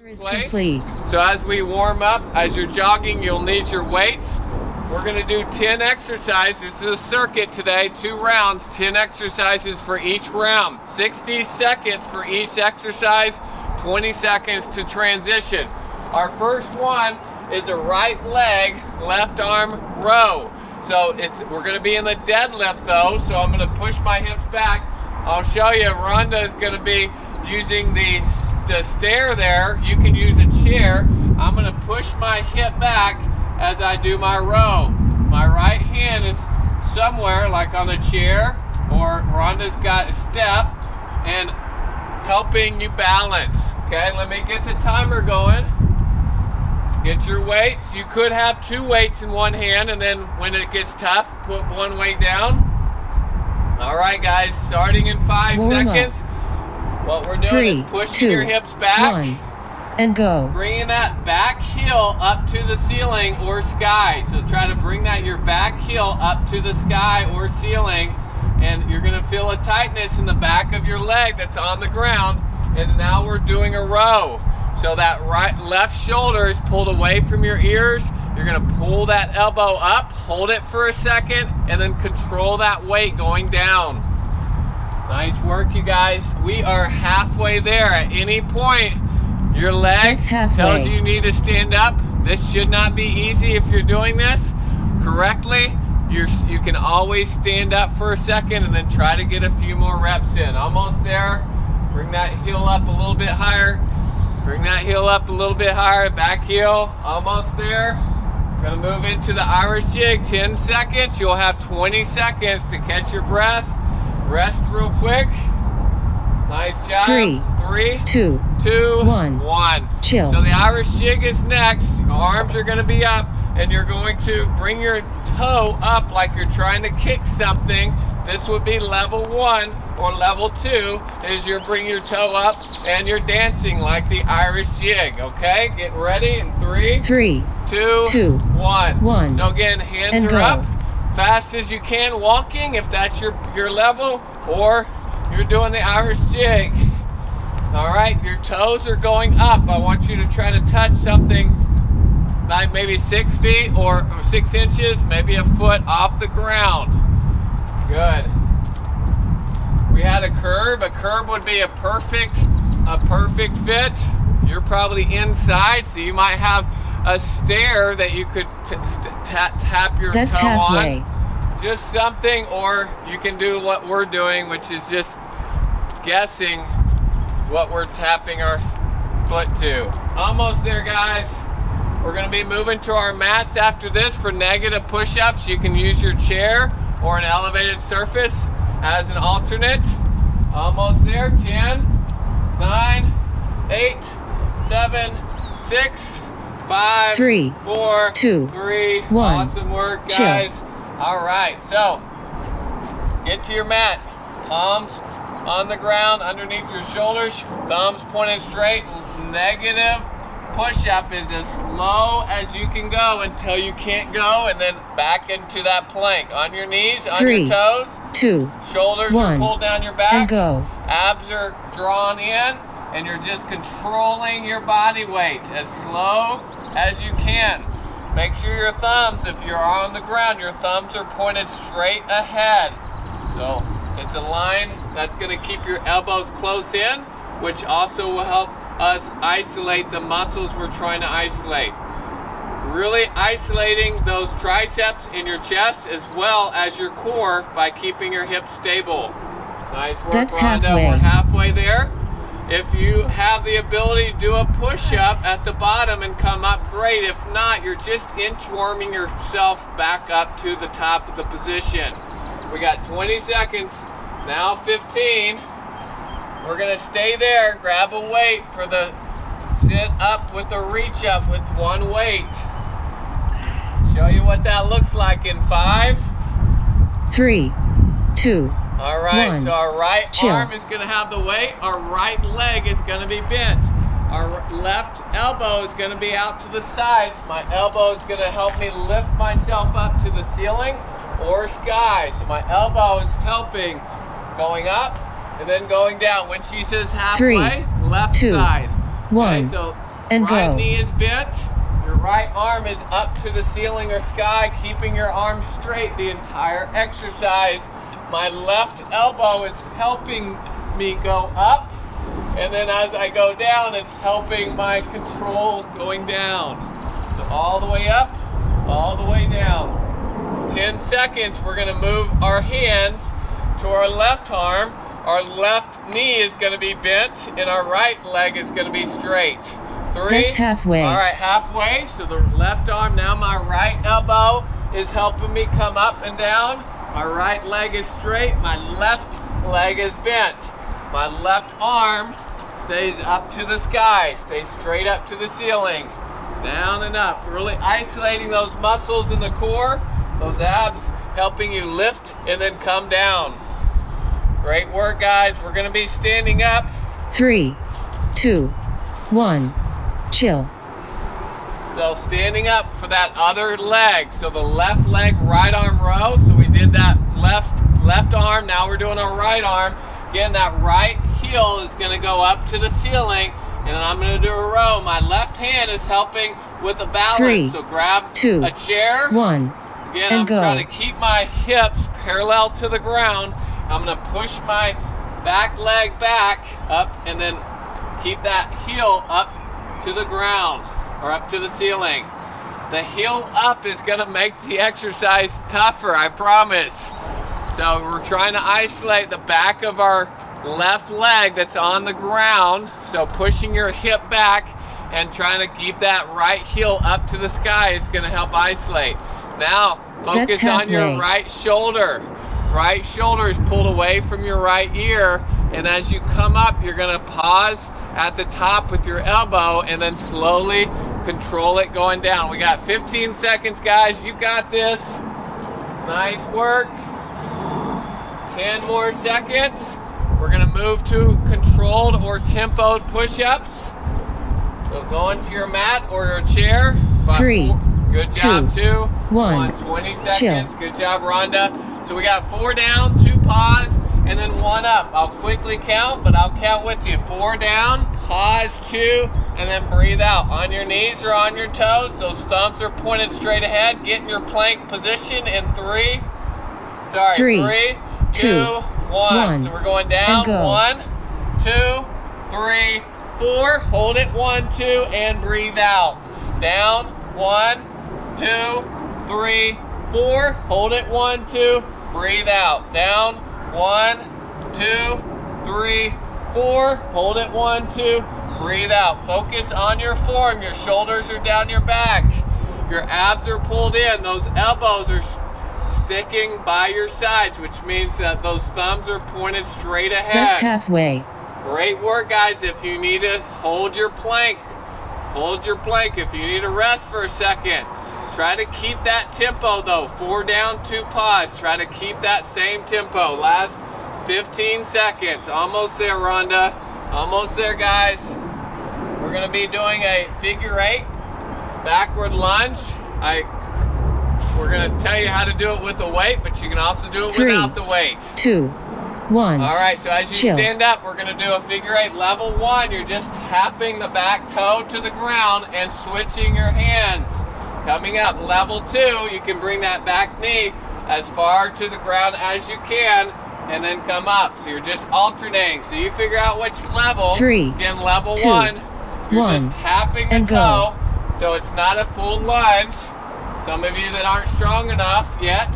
Is complete. So as we warm up, as you're jogging, you'll need your weights. We're going to do 10 exercises. This is a circuit today, 2 rounds, 10 exercises for each round. 60 seconds for each exercise, 20 seconds to transition. Our first one is a right leg, left arm row. So we're going to be in the deadlift though, so I'm going to push my hips back. I'll show you, Rhonda is going to be using the stair there. You can use a chair. I'm going to push my hip back as I do my row. My right hand is somewhere like on a chair, or Rhonda's got a step and helping you balance. Okay, let me get the timer going. Get your weights. You could have 2 weights in one hand, and then when it gets tough, put one weight down. All right, guys, starting in 5 seconds. What we're doing is pushing your hips back. 1, and go. Bringing that back heel up to the ceiling or sky. So try to bring your back heel up to the sky or ceiling, and you're going to feel a tightness in the back of your leg that's on the ground. And now we're doing a row. So that left shoulder is pulled away from your ears. You're going to pull that elbow up, hold it for a second, and then control that weight going down. Nice work, you guys. We are halfway there. At any point, your leg tells you need to stand up. This should not be easy if you're doing this correctly. You can always stand up for a second and then try to get a few more reps in. Almost there. Bring that heel up a little bit higher. Bring that heel up a little bit higher. Back heel. Almost there. Gonna move into the Irish jig. 10 seconds. You'll have 20 seconds to catch your breath. Rest real quick. Nice job. 3, 2, 1. Chill. So the Irish jig is next. Your arms are going to be up, and you're going to bring your toe up like you're trying to kick something. This would be level 1, or level 2 is you bring your toe up and you're dancing like the Irish jig. Okay, get ready in 3, 2, 1. So again, hands are up. Fast as you can walking if that's your level, or you're doing the Irish jig. All right, your toes are going up. I want you to try to touch something like maybe 6 feet or 6 inches, maybe a foot off the ground. Good. We had a curb. A curb would be a perfect fit. You're probably inside, so you might have a stair that you could tap your toe halfway on. Just something, or you can do what we're doing, which is just guessing what we're tapping our foot to. Almost there, guys. We're going to be moving to our mats after this for negative push-ups. You can use your chair or an elevated surface as an alternate. Almost there. 10, 9, 8, 7, 6, 5, 4, 2, 3. 1. Awesome work, guys. Chill. All right, so get to your mat. Palms on the ground underneath your shoulders, thumbs pointed straight. Negative push-up is as low as you can go until you can't go, and then back into that plank. On your knees, on your toes. 2, shoulders are pulled down your back. And go. Abs are drawn in, and you're just controlling your body weight as slow as you can. Make sure your thumbs, if you're on the ground, your thumbs are pointed straight ahead. So it's a line that's going to keep your elbows close in, which also will help us isolate the muscles we're trying to isolate. Really isolating those triceps in your chest as well as your core by keeping your hips stable. Nice work, That's Rhonda. halfway. We're halfway there. If you have the ability to do a push-up at the bottom and come up, great. If not, you're just inchworming yourself back up to the top of the position. We got 20 seconds, now 15. We're gonna stay there, grab a weight for the sit up with the reach up with one weight. Show you what that looks like in 5, 3, 2, all right, 1. So our right Chill. arm is going to have the weight. Our right leg is going to be bent. Our left elbow is going to be out to the side. My elbow is going to help me lift myself up to the ceiling or sky. So my elbow is helping going up and then going down. When she says halfway, left 2, side. 1. So And right go. knee is bent. Your right arm is up to the ceiling or sky, keeping your arm straight the entire exercise. My left elbow is helping me go up, and then as I go down, it's helping my controls going down. So all the way up, all the way down. 10 seconds, we're gonna move our hands to our left arm. Our left knee is gonna be bent, and our right leg is gonna be straight. 3. That's halfway. All right, halfway. So the left arm, now my right elbow is helping me come up and down. My right leg is straight, my left leg is bent. My left arm stays up to the sky, stays straight up to the ceiling. Down and up, really isolating those muscles in the core, those abs, helping you lift and then come down. Great work, guys. We're gonna be standing up. 3, 2, 1. Chill. So standing up for that other leg. So the left leg, right arm row. So we did that left arm. Now we're doing our right arm. Again, that right heel is going to go up to the ceiling, and I'm going to do a row. My left hand is helping with a balance. 3, so grab 2, a chair. 1. Again, And I'm go. trying to keep my hips parallel to the ground. I'm going to push my back leg back up, and then keep that heel up to the ground or up to the ceiling. The heel up is going to make the exercise tougher, I promise. So we're trying to isolate the back of our left leg that's on the ground. So pushing your hip back and trying to keep that right heel up to the sky is going to help isolate. Now focus on your right shoulder. Right shoulder is pulled away from your right ear, and as you come up, you're going to pause at the top with your elbow and then slowly control it going down. We got 15 seconds, guys. You got this. Nice work. 10 more seconds. We're going to move to controlled or tempoed push-ups. So go into your mat or your chair. 3, good job. 2, 2, 1. 20 seconds. Chill. Good job, Rhonda. So we got 4 down, 2 pause, and then 1 up. I'll quickly count, but I'll count with you. 4 down, pause, 2, and then breathe out. On your knees or on your toes. Those thumbs are pointed straight ahead. Get in your plank position in 3. Sorry, 3, 2, 1. So we're going down. 1, 2, 3, 4. Hold it. 1, 2, and breathe out. Down. 1, 2, 3, 4. Hold it. 1, 2. Breathe out. Down. 1, 2, 3, 4. Hold it. 1, 2. Breathe out. Focus on your form. Your shoulders are down your back. Your abs are pulled in. Those elbows are sticking by your sides, which means that those thumbs are pointed straight ahead. That's halfway. Great work, guys. If you need to hold your plank, hold your plank. If you need to rest for a second, try to keep that tempo though. 4 down, 2 pause. Try to keep that same tempo. Last 15 seconds. Almost there, Rhonda. Almost there, guys. We're going to be doing a figure 8 backward lunge. We're going to tell you how to do it with a weight, but you can also do it 3, without the weight. 2, 1. All right, so as you Chill. stand up, we're going to do a figure 8. Level 1, you're just tapping the back toe to the ground and switching your hands. Coming up, level 2, you can bring that back knee as far to the ground as you can and then come up. So you're just alternating. So you figure out which level. 3, Again, level 2, 1, you're 1, just tapping the and toe. So it's not a full lunge. Some of you that aren't strong enough yet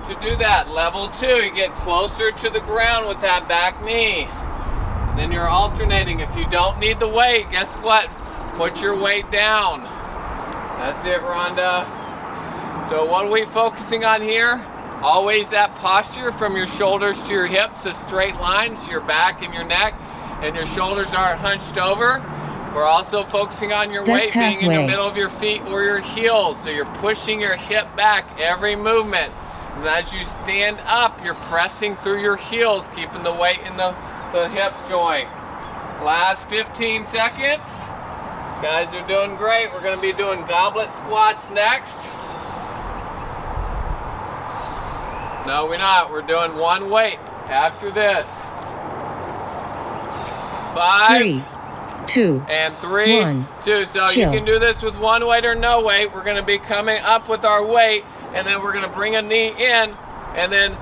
to do that. Level 2, you get closer to the ground with that back knee. And then you're alternating. If you don't need the weight, guess what? Put your weight down. That's it, Rhonda. So what are we focusing on here? Always that posture from your shoulders to your hips, a straight line, so your back and your neck and your shoulders aren't hunched over. We're also focusing on your weight being in the middle of your feet or your heels. So you're pushing your hip back every movement. And as you stand up, you're pressing through your heels, keeping the weight in the hip joint. Last 15 seconds. Guys are doing great. We're going to be doing Goblet Squats next. No, we're not. We're doing one weight after this. 5, 3, 2, and 3, 1. 2. So Chill. you can do this with one weight or no weight. We're going to be coming up with our weight, and then we're going to bring a knee in, and then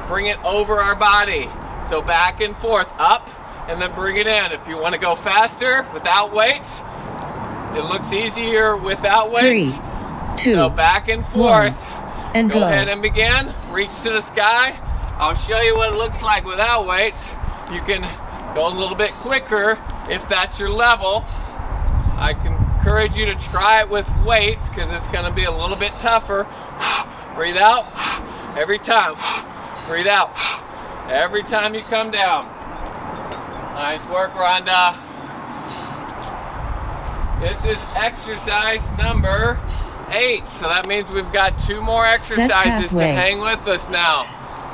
bring it over our body. So back and forth, up, and then bring it in. If you want to go faster without weights, it looks easier without weights. 3, 2, So back and forth. and Go go. ahead and begin. Reach to the sky. I'll show you what it looks like without weights. You can go a little bit quicker if that's your level. I can encourage you to try it with weights because it's going to be a little bit tougher. Breathe out every time. Breathe out every time you come down. Nice work, Rhonda. This is exercise number 8. So that means we've got 2 more exercises to hang with us now.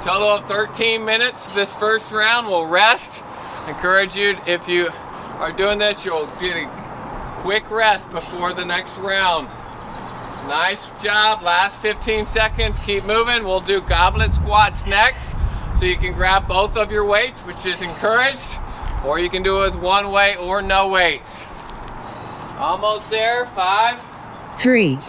Total of 13 minutes this first round. We'll rest. Encourage you, if you are doing this, you'll get a quick rest before the next round. Nice job. Last 15 seconds. Keep moving. We'll do goblet squats next. So you can grab both of your weights, which is encouraged, or you can do it with one weight or no weights. Almost there. 5, 3,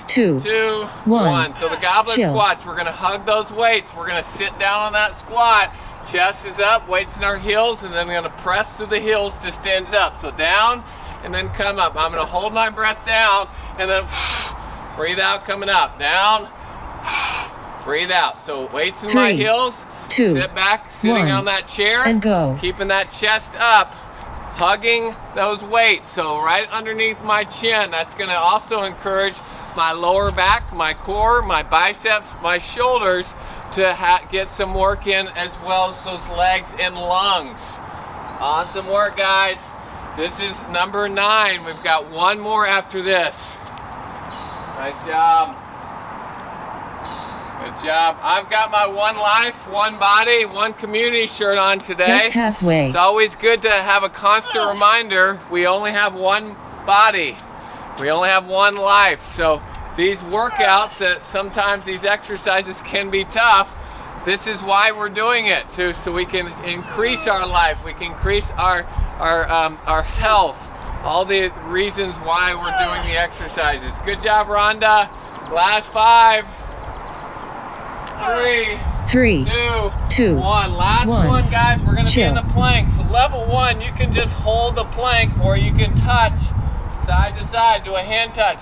2, 2, 1. So the goblet Chill. squats, we're going to hug those weights. We're going to sit down on that squat. Chest is up, weights in our heels, and then we're going to press through the heels to stand up. So down and then come up. I'm going to hold my breath down and then breathe out coming up. Down, breathe out. So weights in my 3, heels. 2, Sit back, sitting 1, on that chair. and go. Keeping that chest up. Hugging those weights, so right underneath my chin. That's going to also encourage my lower back, my core, my biceps, my shoulders to get some work in, as well as those legs and lungs. Awesome work, guys. This is number 9. We've got 1 more after this. Nice job. Good job. I've got my one life, one body, one community shirt on today. That's halfway. It's always good to have a constant reminder we only have one body. We only have one life. So these workouts, that sometimes these exercises can be tough, this is why we're doing it, so we can increase our life. We can increase our health. All the reasons why we're doing the exercises. Good job, Rhonda. Last 5. 3, 2, 1. Last one, guys. We're going to be in the plank. So level 1, you can just hold the plank, or you can touch side to side, do a hand touch.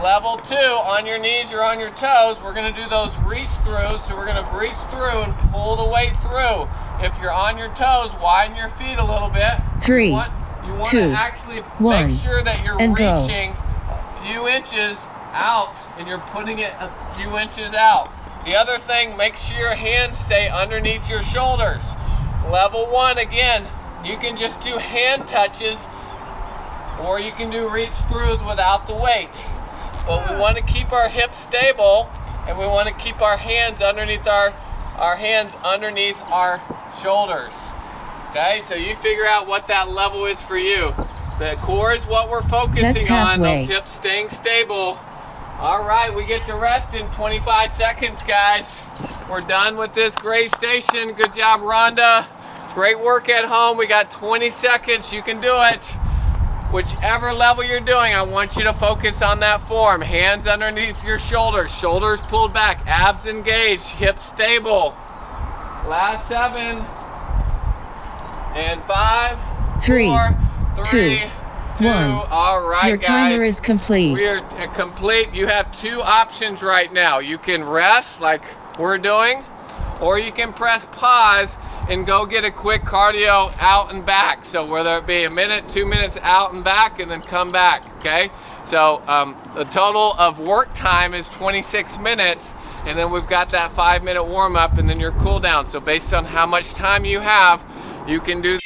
Level 2, on your knees or on your toes, we're going to do those reach throughs. So we're going to reach through and pull the weight through. If you're on your toes, widen your feet a little bit. 3, you want 2, to actually 1, make sure that you're and go. reaching a few inches out, and you're putting it a few inches out. The other thing, make sure your hands stay underneath your shoulders. Level 1, again, you can just do hand touches, or you can do reach throughs without the weight. But we want to keep our hips stable, and we want to keep our hands underneath our hands underneath our shoulders. Okay, so you figure out what that level is for you. The core is what we're focusing on, those hips staying stable. All right, we get to rest in 25 seconds, guys. We're done with this great station. Good job, Rhonda. Great work at home. We got 20 seconds. You can do it. Whichever level you're doing, I want you to focus on that form. Hands underneath your shoulders. Shoulders pulled back. Abs engaged. Hips stable. Last 7. And 5, 3, 4, 3, 2, 1. All right, Your timer is complete. We are complete. You have 2 options right now. You can rest like we're doing, or you can press pause and go get a quick cardio out and back. So whether it be a minute, 2 minutes out and back, and then come back, okay? So the total of work time is 26 minutes, and then we've got that 5-minute warm up and then your cool down. So based on how much time you have, you can do